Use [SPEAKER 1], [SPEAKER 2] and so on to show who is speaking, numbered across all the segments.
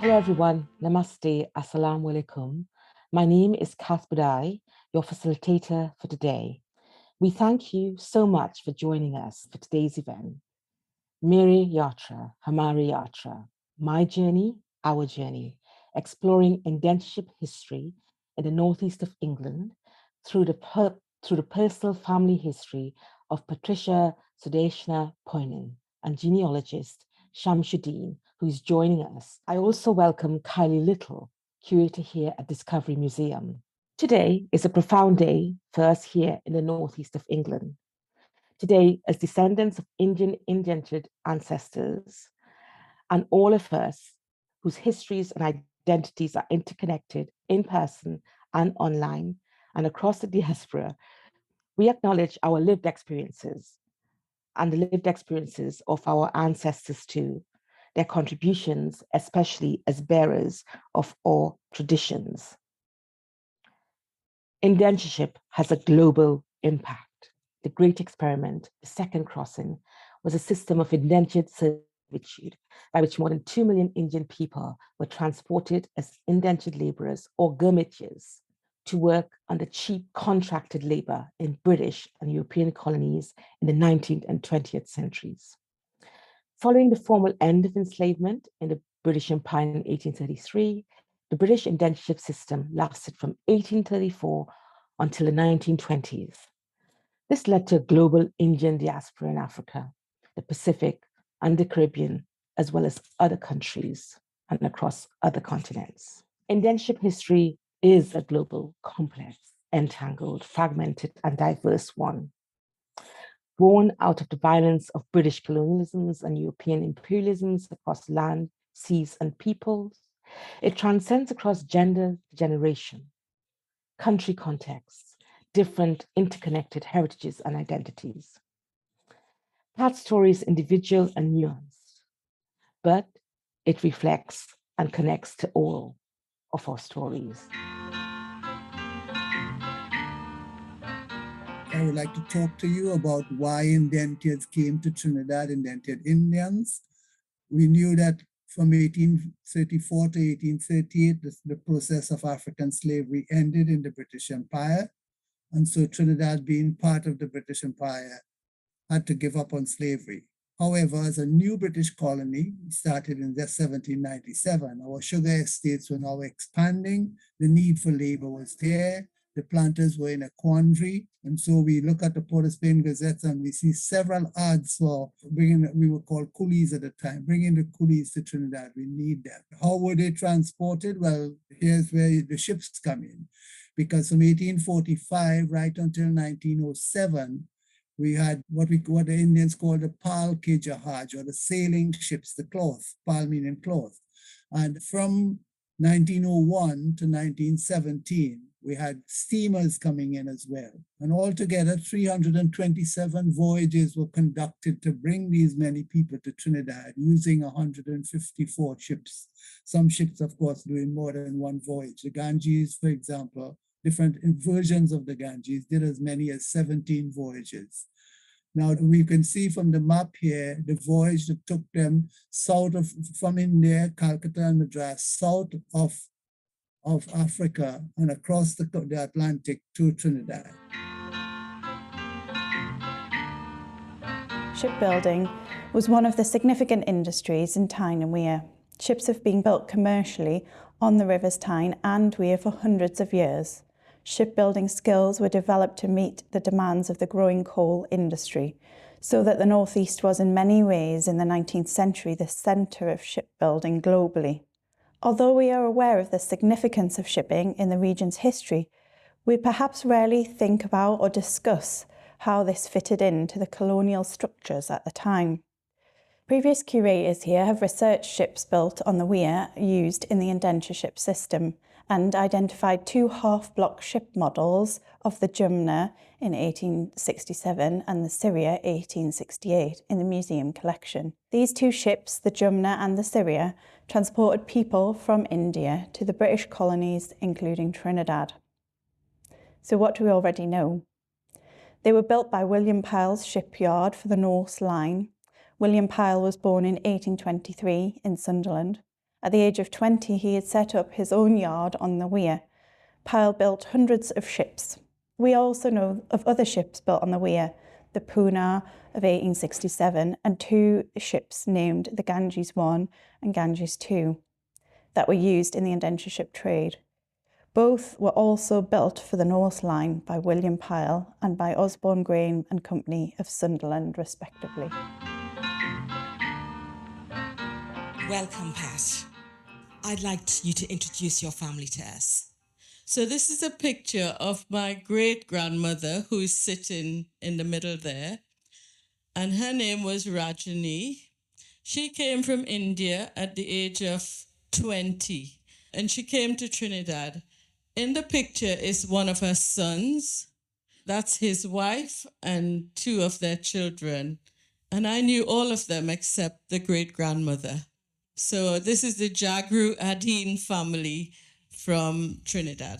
[SPEAKER 1] Hello everyone, Namaste, Assalamu alaikum. My name is Kath Budai, your facilitator for today. We thank you so much for joining us for today's event. Meri Yatra, Hamari Yatra, my journey, our journey, exploring indentureship history in the northeast of England through the personal family history of Patricia Sudeshna Poinen and genealogist Shamsuddin, who's joining us. I also welcome Kylie Little, curator here at Discovery Museum. Today is a profound day for us here in the northeast of England. Today, as descendants of Indian indentured ancestors, and all of us whose histories and identities are interconnected in person and online and across the diaspora, we acknowledge our lived experiences and the lived experiences of our ancestors too, their contributions, especially as bearers of our traditions. Indentureship has a global impact. The Great Experiment, the Second Crossing, was a system of indentured servitude by which more than 2 million Indian people were transported as indentured laborers or gurmityas to work under cheap contracted labor in British and European colonies in the 19th and 20th centuries. Following the formal end of enslavement in the British Empire in 1833, the British indentureship system lasted from 1834 until the 1920s. This led to a global Indian diaspora in Africa, the Pacific, and the Caribbean, as well as other countries and across other continents. Indentureship history is a global, complex, entangled, fragmented, and diverse one. Born out of the violence of British colonialisms and European imperialisms across land, seas, and peoples, it transcends across gender, generation, country contexts, different interconnected heritages and identities. That story is individual and nuanced, but it reflects and connects to all of our stories.
[SPEAKER 2] I would like to talk to you about why indentures came to Trinidad, indentured Indians. We knew that from 1834 to 1838, the process of African slavery ended in the British Empire. And so Trinidad, being part of the British Empire, had to give up on slavery. However, as a new British colony, started in 1797, our sugar estates were now expanding. The need for labor was there. The planters were in a quandary. And so we look at the Port of Spain Gazette and we see several ads for bringing, we were called coolies at the time, bringing the coolies to Trinidad. We need them. How were they transported? Well, here's where the ships come in. Because from 1845 right until 1907, we had what the Indians called the pal ke jahaj, or the sailing ships, the cloth, pal meaning cloth. And from 1901 to 1917, we had steamers coming in as well. And altogether, 327 voyages were conducted to bring these many people to Trinidad using 154 ships. Some ships, of course, doing more than one voyage. The Ganges, for example, different versions of the Ganges did as many as 17 voyages. Now we can see from the map here, the voyage that took them from India, Calcutta and Madras, south of Africa and across the Atlantic to Trinidad.
[SPEAKER 3] Shipbuilding was one of the significant industries in Tyne and Wear. Ships have been built commercially on the rivers Tyne and Wear for hundreds of years. Shipbuilding skills were developed to meet the demands of the growing coal industry, so that the North East was in many ways in the 19th century the centre of shipbuilding globally. Although we are aware of the significance of shipping in the region's history, we perhaps rarely think about or discuss how this fitted into the colonial structures at the time. Previous curators here have researched ships built on the Wear used in the indentureship system and identified two half-block ship models of the Jumna in 1867 and the Syria 1868 in the museum collection. These two ships, the Jumna and the Syria, transported people from India to the British colonies, including Trinidad. So what do we already know? They were built by William Pyle's shipyard for the Norse Line. William Pyle was born in 1823 in Sunderland, At the age of 20, he had set up his own yard on the Weir. Pyle built hundreds of ships. We also know of other ships built on the Weir, the Poona of 1867 and 2 ships named the Ganges I and Ganges II that were used in the indentureship trade. Both were also built for the North Line by William Pyle and by Osborne Graham and Company of Sunderland, respectively.
[SPEAKER 4] Welcome, Pat. I'd like you to introduce your family to us.
[SPEAKER 5] So this is a picture of my great-grandmother who is sitting in the middle there. And her name was Rajani. She came from India at the age of 20 and she came to Trinidad. In the picture is one of her sons. That's his wife and 2 of their children. And I knew all of them except the great-grandmother. So this is the Jagru Adine family from Trinidad.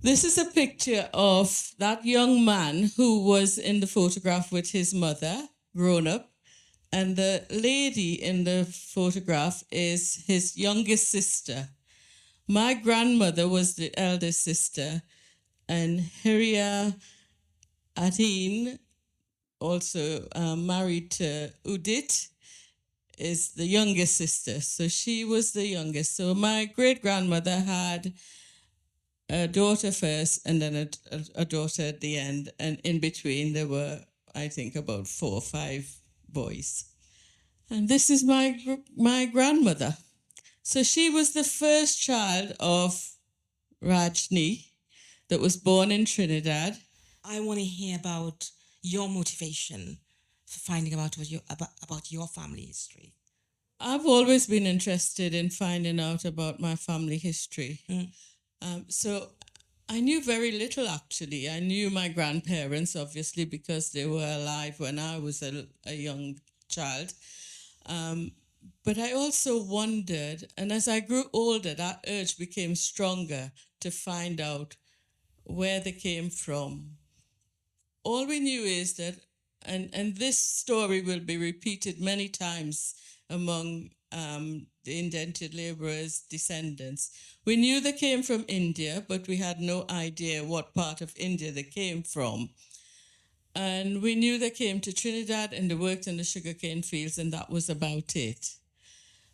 [SPEAKER 5] This is a picture of that young man who was in the photograph with his mother, grown up, and the lady in the photograph is his youngest sister. My grandmother was the eldest sister, and Hiria Adine, also married to Udit, is the youngest sister. So she was the youngest. So my great-grandmother had a daughter first and then a daughter at the end. And in between there were, I think, about 4 or 5 boys. And this is my grandmother. So she was the first child of Rajni that was born in Trinidad.
[SPEAKER 4] I want to hear about your motivation for finding out about your family history.
[SPEAKER 5] I've always been interested in finding out about my family history. So I knew very little, actually. I knew my grandparents, obviously, because they were alive when I was a young child. But I also wondered, and as I grew older, that urge became stronger to find out where they came from. All we knew is that, and this story will be repeated many times among the indentured laborers' descendants. We knew they came from India, but we had no idea what part of India they came from. And we knew they came to Trinidad and they worked in the sugarcane fields, and that was about it.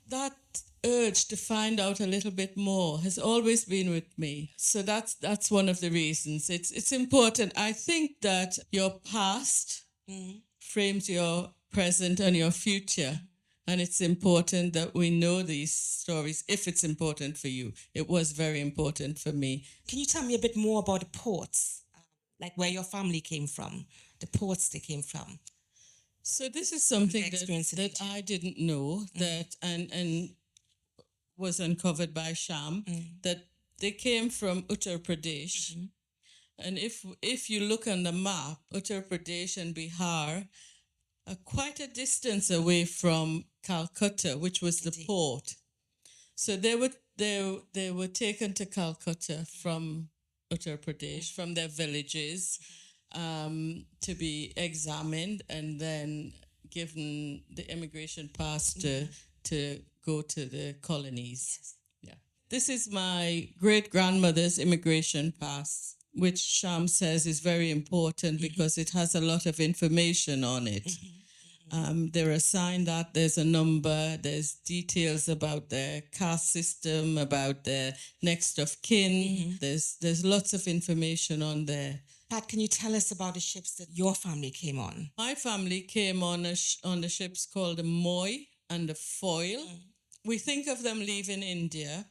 [SPEAKER 5] That urge to find out a little bit more has always been with me. So that's one of the reasons. It's important. I think that your past frames your present and your future. And it's important that we know these stories, if it's important for you. It was very important for me.
[SPEAKER 4] Can you tell me a bit more about the ports, like where your family came from, the ports they came from?
[SPEAKER 5] So this is something that I didn't know, that and was uncovered by Sham, that they came from Uttar Pradesh. And if you look on the map, Uttar Pradesh and Bihar are quite a distance away from Calcutta, which was the port. So they were taken to Calcutta from Uttar Pradesh, from their villages, to be examined and then given the immigration pass to go to the colonies.
[SPEAKER 4] Yes.
[SPEAKER 5] Yeah. This is my great-grandmother's immigration pass, which Sham says is very important because it has a lot of information on it. They're assigned that, there's a number, there's details about their caste system, about their next of kin. There's lots of information on there.
[SPEAKER 4] Pat, can you tell us about the ships that your family came on?
[SPEAKER 5] My family came on the ships called the Moi and the Foyle. We think of them leaving India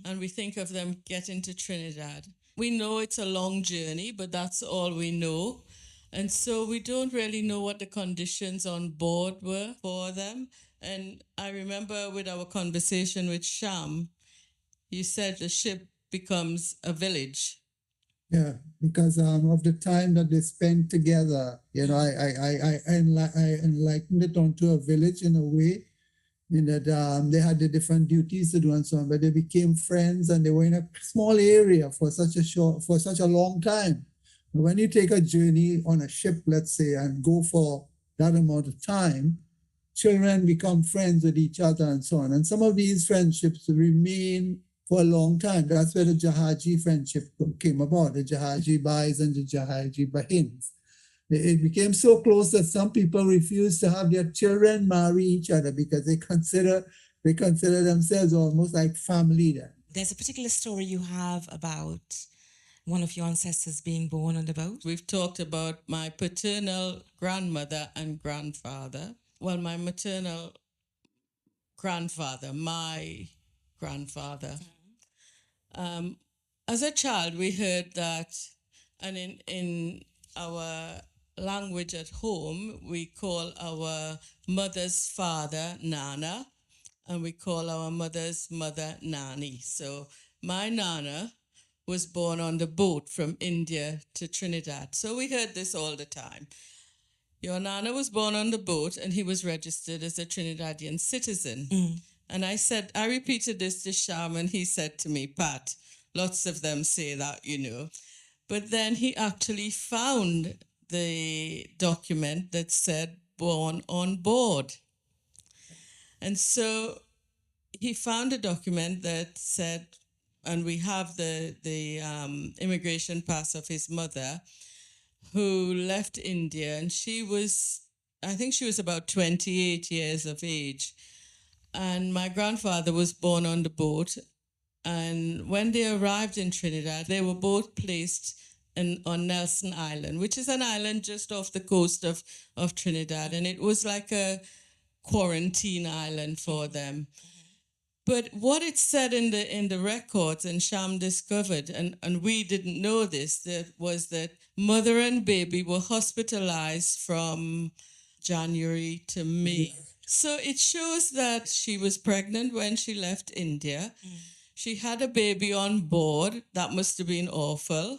[SPEAKER 5] and we think of them getting to Trinidad. We know it's a long journey, but that's all we know. And so we don't really know what the conditions on board were for them. And I remember with our conversation with Sham, you said the ship becomes a village.
[SPEAKER 2] Yeah, because of the time that they spent together, I enlightened it onto a village in a way, in that they had the different duties to do and so on, but they became friends and they were in a small area for such a long time. But when you take a journey on a ship, let's say, and go for that amount of time, children become friends with each other and so on. And some of these friendships remain for a long time. That's where the Jahaji friendship came about, the Jahaji Bais and the Jahaji Bahins. It became so close that some people refused to have their children marry each other because they consider themselves almost like family then.
[SPEAKER 4] There's a particular story you have about one of your ancestors being born on the boat.
[SPEAKER 5] We've talked about my paternal grandmother and grandfather. Well, my maternal grandfather, my grandfather. As a child, we heard that, and in our language at home, we call our mother's father Nana, and we call our mother's mother Nani. So my Nana was born on the boat from India to Trinidad. So we heard this all the time. Your Nana was born on the boat and he was registered as a Trinidadian citizen. And I repeated this to Sham and he said to me, Pat, lots of them say that, you know. But then he actually found the document that said born on board. And so he found a document that said, and we have the immigration pass of his mother, who left India, and I think she was about 28 years of age. And my grandfather was born on the boat. And when they arrived in Trinidad, they were both placed on Nelson Island, which is an island just off the coast of Trinidad. And it was like a quarantine island for them. But what it said in the records, and Sham discovered, and we didn't know this, was that mother and baby were hospitalized from January to May. So it shows that she was pregnant when she left India. She had a baby on board. That must have been awful.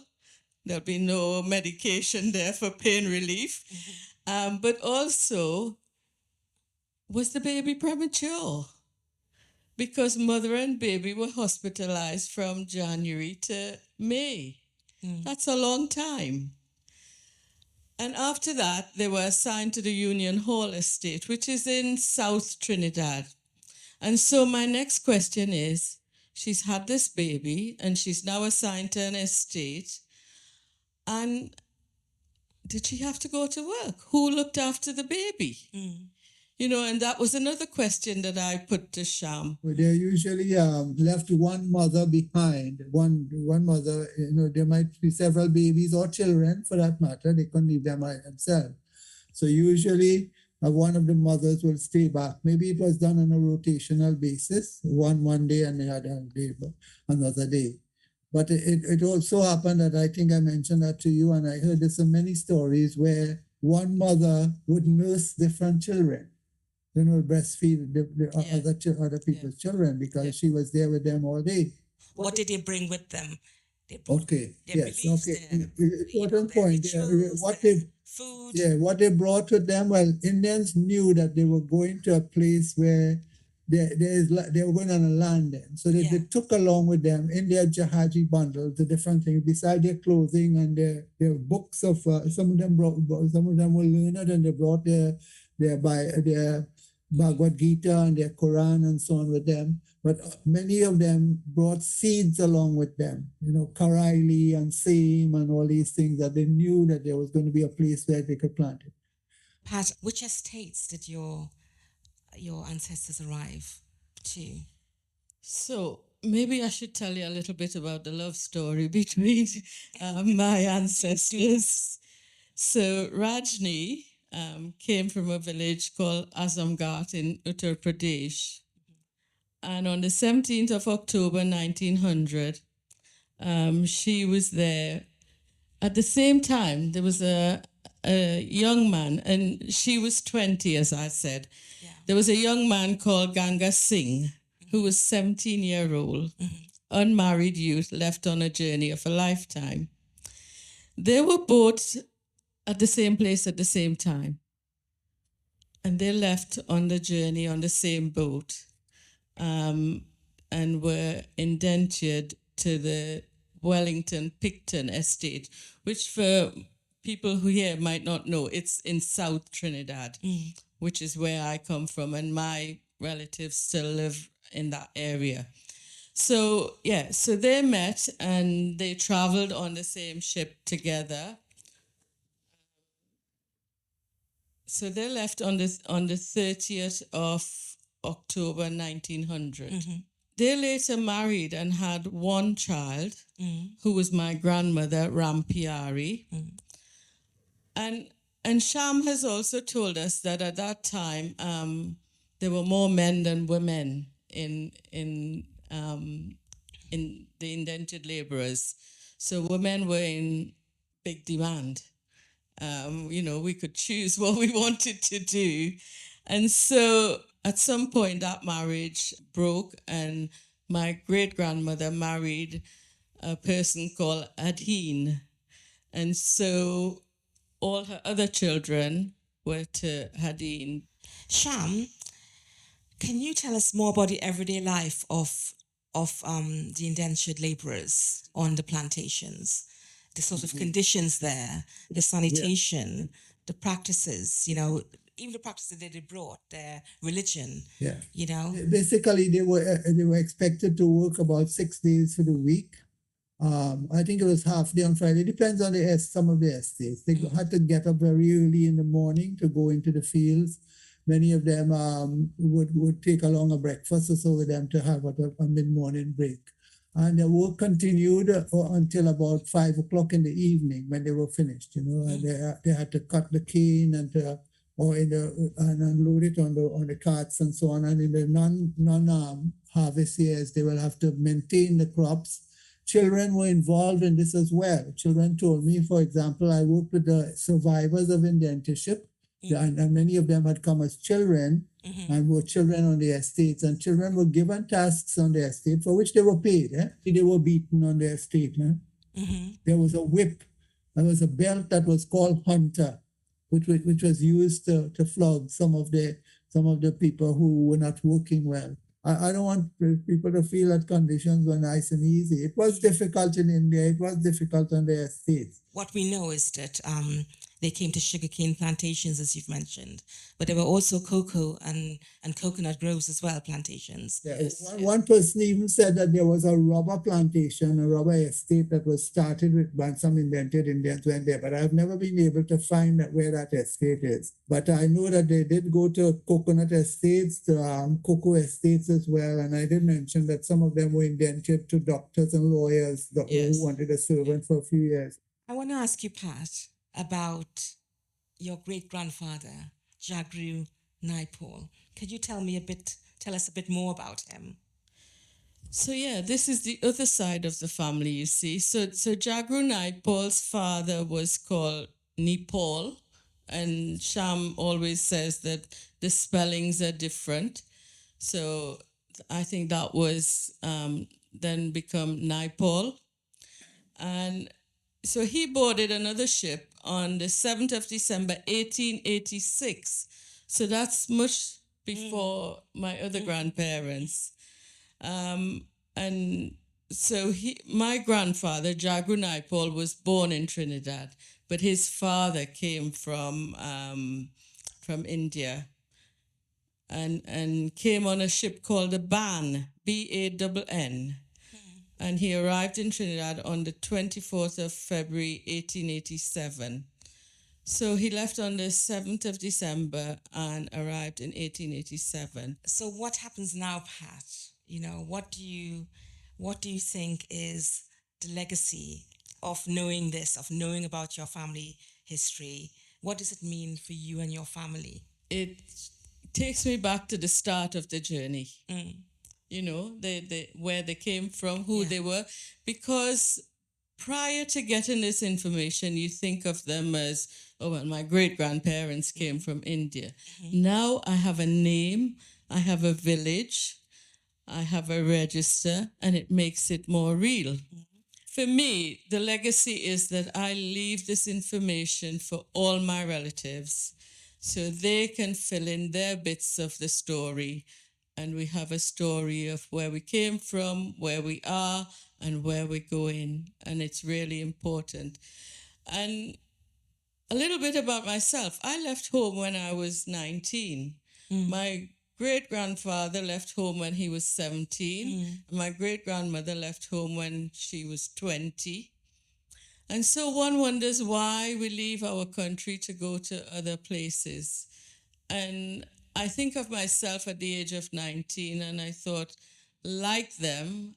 [SPEAKER 5] There'll be no medication there for pain relief. But also, was the baby premature? Because mother and baby were hospitalized from January to May. That's a long time. And after that, they were assigned to the Union Hall estate, which is in South Trinidad. And so my next question is, she's had this baby and she's now assigned to an estate. And did she have to go to work? Who looked after the baby? You know, and that was another question that I put to Sham.
[SPEAKER 2] Well, they're usually left one mother behind. One mother, you know, there might be several babies or children for that matter. They couldn't leave them by themselves. So usually one of the mothers will stay back. Maybe it was done on a rotational basis, one day and the other day, another day. But it also happened that I think I mentioned that to you, and I heard there's so many stories where one mother would nurse different children. You know, breastfeed other people's children because she was there with them all day.
[SPEAKER 4] What did they bring with them?
[SPEAKER 2] Important point.
[SPEAKER 4] Food.
[SPEAKER 2] Yeah, what they brought with them. Well, Indians knew that they were going to a place where they were going on a land then. So they took along with them in their Jahaji bundles the different things beside their clothing and their books of some of them were learned and they brought their Bhagavad Gita and their Quran and so on with them. But many of them brought seeds along with them, you know, Karaili and Same and all these things that they knew that there was going to be a place where they could plant it.
[SPEAKER 4] Pat, which estates did your ancestors arrive to?
[SPEAKER 5] So maybe I should tell you a little bit about the love story between my ancestors. So Rajni came from a village called Azamgarh in Uttar Pradesh. And on the 17th of October, 1900, she was there. At the same time, there was a young man, and she was 20, as I said. Yeah. There was a young man called Ganga Singh, who was 17-year-old, unmarried youth left on a journey of a lifetime. They were both at the same place at the same time. And they left on the journey on the same boat and were indentured to the Wellington Picton estate, which for people who here might not know, it's in South Trinidad, which is where I come from, and my relatives still live in that area. So, yeah, so they met and they traveled on the same ship together. So they left on the 30th of October 1900. They later married and had one child, who was my grandmother, Rampiari. And Sham has also told us that at that time there were more men than women in the indented laborers. So women were in big demand. We could choose what we wanted to do. And so at some point that marriage broke, and my great-grandmother married a person called Adheen. And so all her other children were to Hadeen.
[SPEAKER 4] Sham, can you tell us more about the everyday life of the indentured laborers on the plantations? The sort of conditions there, the sanitation, the practices, even the practices that they brought, their religion,
[SPEAKER 2] Basically, they were expected to work about 6 days for the week. I think it was half day on Friday. Depends on some of the estates. They had to get up very early in the morning to go into the fields. Many of them would take along a breakfast or so with them to have a mid-morning break. And the work continued until about 5 o'clock in the evening when they were finished. And they had to cut the cane and unload it on the carts and so on. And in the non-harvest years, they will have to maintain the crops. Children were involved in this as well. Children told me, for example, I worked with the survivors of indentureship, and many of them had come as children and were children on the estates, and children were given tasks on the estate for which they were paid. They were beaten on the estate. There was a whip. There was a belt that was called hunter, which was used to flog some of the people who were not working well. I don't want people to feel that conditions were nice and easy. It was difficult in India. It was difficult on the estates.
[SPEAKER 4] What we know is that they came to sugarcane plantations, as you've mentioned, but there were also cocoa and coconut groves as well, plantations.
[SPEAKER 2] Yes. One person even said that there was a rubber plantation, a rubber estate that was started by some indented Indians went there, but I've never been able to find where that estate is. But I know that they did go to coconut estates, to cocoa estates as well, and I did mention that some of them were indented to doctors and lawyers who wanted a servant for a few years.
[SPEAKER 4] I want to ask you, Pat, about your great-grandfather, Jagru Naipaul. Could you tell us a bit more about him?
[SPEAKER 5] So this is the other side of the family, you see. So Jagru Naipaul's father was called Nipal, and Sham always says that the spellings are different. So I think that was then become Naipaul. And so he boarded another ship on the 7th of December, 1886. So that's much before my other grandparents. And so my grandfather, Jagru Naipaul, was born in Trinidad, but his father came from India and came on a ship called the Bann, Bann. And he arrived in Trinidad on the 24th of February, 1887. So he left on the 7th of December and arrived in 1887.
[SPEAKER 4] So what happens now, Pat? What do you think is the legacy of knowing this, of knowing about your family history? What does it mean for you and your family?
[SPEAKER 5] It takes me back to the start of the journey. Where they came from, who they were, because prior to getting this information, you think of them as, my great-grandparents came from India. Now I have a name, I have a village, I have a register, and it makes it more real. For me, the legacy is that I leave this information for all my relatives so they can fill in their bits of the story. And we have a story of where we came from, where we are, and where we're going. And it's really important. And a little bit about myself. I left home when I was 19. My great-grandfather left home when he was 17. My great-grandmother left home when she was 20. And so one wonders why we leave our country to go to other places. And I think of myself at the age of 19, and I thought, like them,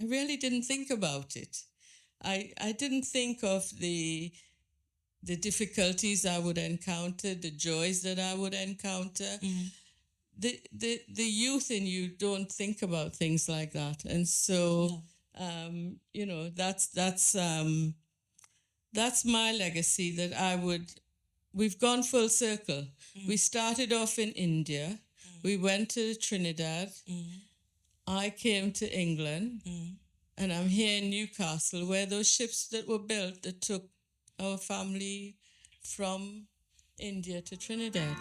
[SPEAKER 5] I really didn't think about it. I didn't think of the difficulties I would encounter, the joys that I would encounter. The youth in you don't think about things like that. And so, you know, that's my legacy, that we've gone full circle. We started off in India. We went to Trinidad. I came to England, and I'm here in Newcastle, where those ships that were built that took our family from India to Trinidad.